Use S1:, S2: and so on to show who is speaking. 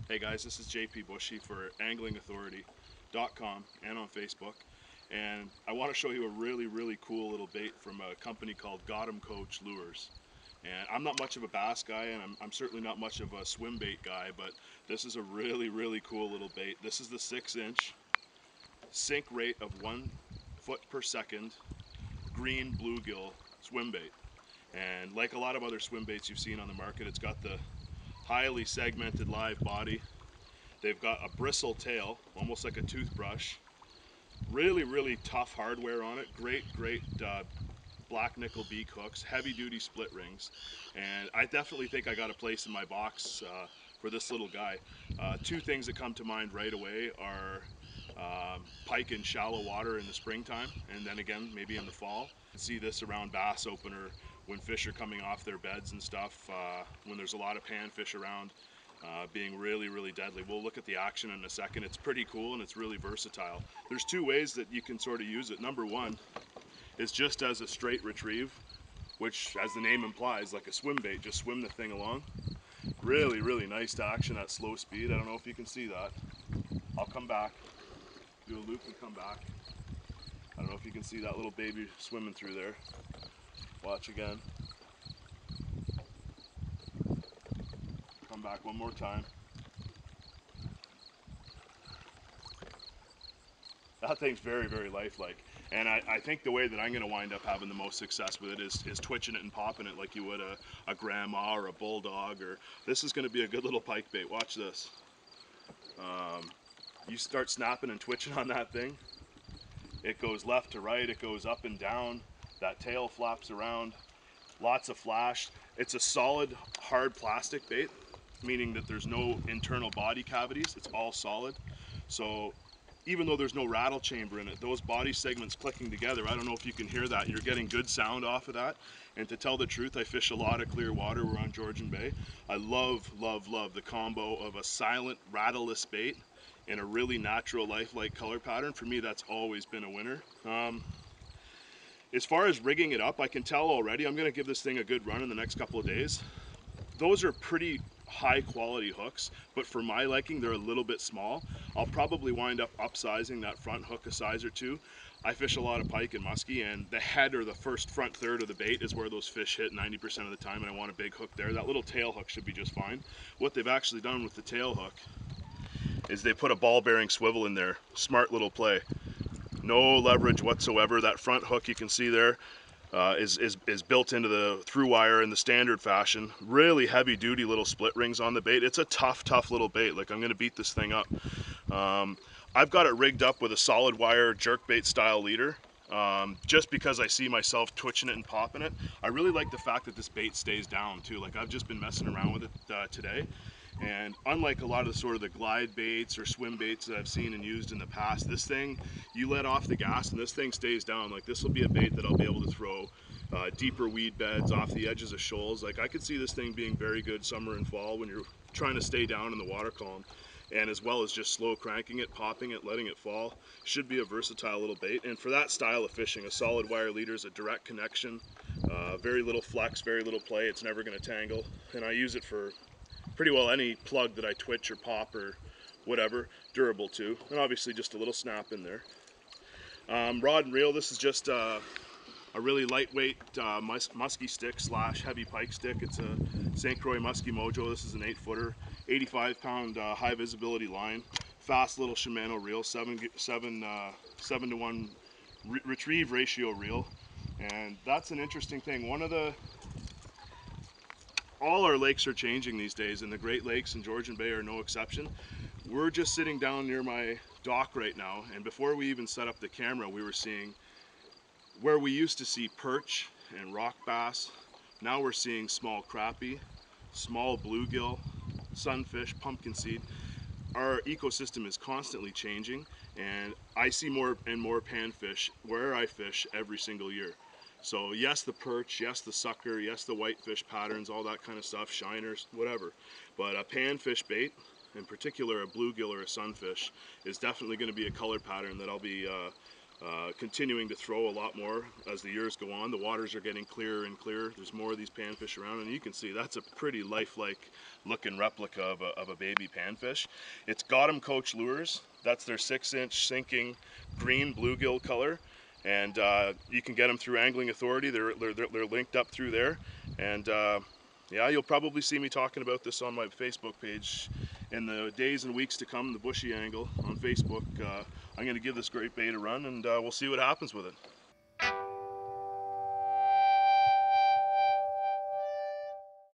S1: Hey guys, this is Bushey for AnglingAuthority.com and on Facebook, and I want to show you a really cool little bait from a company called Got 'em Coach Lures. And I'm not much of a bass guy, and I'm certainly not much of a swim bait guy, but this is a really cool little bait. This is the 6-inch sink rate of 1 foot per second green bluegill swim bait. And like a lot of other swim baits you've seen on the market, it's got the highly segmented live body. They've got a bristle tail, almost like a toothbrush. Really tough hardware on it. Great black nickel beak hooks, heavy duty split rings. And I definitely think I got a place in my box for this little guy. Two things that come to mind right away are pike in shallow water in the springtime, and then again maybe in the fall. See this around bass opener when fish are coming off their beds and stuff, when there's a lot of panfish around, being really deadly. We'll look at the action in a second. It's pretty cool and it's really versatile. There's two ways that you can sort of use it. Number one is just as a straight retrieve, which as the name implies, like a swim bait, just swim the thing along. Really nice to action at slow speed. I don't know if you can see that. I'll come back, do a loop and come back. I don't know if you can see that little baby swimming through there. Watch again. Come back one more time. That thing's very lifelike. And I think the way that I'm going to wind up having the most success with it is twitching it and popping it like you would a grandma or a bulldog. Or this is going to be a good little pike bait. Watch this. You start snapping and twitching on that thing, it goes left to right, it goes up and down, that tail flaps around, lots of flash. It's a solid, hard plastic bait, meaning that there's no internal body cavities, it's all solid. So even though there's no rattle chamber in it, those body segments clicking together, I don't know if you can hear that, you're getting good sound off of that. And to tell the truth, I fish a lot of clear water. We're on Georgian Bay. I love the combo of a silent, rattleless bait and a really natural, lifelike color pattern. For me, that's always been a winner. As far as rigging it up, I can tell already, I'm gonna give this thing a good run in the next couple of days. Those are pretty high quality hooks, but for my liking, they're a little bit small. I'll probably wind up upsizing that front hook a size or two. I fish a lot of pike and muskie, and the head or the first front third of the bait is where those fish hit 90% of the time, and I want a big hook there. That little tail hook should be just fine. What they've actually done with the tail hook is they put a ball bearing swivel in there. Smart little play. No leverage whatsoever. That front hook you can see there is built into the through wire in the standard fashion. Really heavy duty little split rings on the bait. It's a tough little bait. Like, I'm gonna beat this thing up. I've got it rigged up with a solid wire jerkbait style leader, just because I see myself twitching it and popping it. I really like the fact that this bait stays down too. Like, I've just been messing around with it today. And unlike a lot of the glide baits or swim baits that I've seen and used in the past, this thing, you let off the gas and this thing stays down. Like, this will be a bait that I'll be able to throw deeper weed beds, off the edges of shoals. Like, I could see this thing being very good summer and fall when you're trying to stay down in the water column, and as well as just slow cranking it, popping it, letting it fall. Should be a versatile little bait. And for that style of fishing, a solid wire leader is a direct connection, very little flex, very little play. It's never going to tangle, and I use it for pretty well any plug that I twitch or pop or whatever. Durable too, and obviously just a little snap in there. Rod and reel, this is just a really lightweight muskie stick slash heavy pike stick. It's a St. Croix Muskie Mojo. This is an 8-footer, 85-pound high visibility line. Fast little Shimano reel, 7 to 1 retrieve ratio reel. And that's an interesting thing. All our lakes are changing these days, and the Great Lakes and Georgian Bay are no exception. We're just sitting down near my dock right now, and before we even set up the camera, we were seeing where we used to see perch and rock bass. Now we're seeing small crappie, small bluegill, sunfish, pumpkin seed. Our ecosystem is constantly changing, and I see more and more panfish where I fish every single year. So yes, the perch, yes, the sucker, yes, the whitefish patterns, all that kind of stuff, shiners, whatever. But a panfish bait, in particular a bluegill or a sunfish, is definitely going to be a color pattern that I'll be continuing to throw a lot more as the years go on. The waters are getting clearer and clearer. There's more of these panfish around, and you can see that's a pretty lifelike looking replica of a baby panfish. It's got 'em Coach lures. That's their 6-inch sinking green bluegill color, and you can get them through Angling Authority. They're linked up through there, and yeah, you'll probably see me talking about this on my Facebook page in the days and weeks to come. The Bushey angle on Facebook. I'm going to give this great bait a run, and we'll see what happens with it.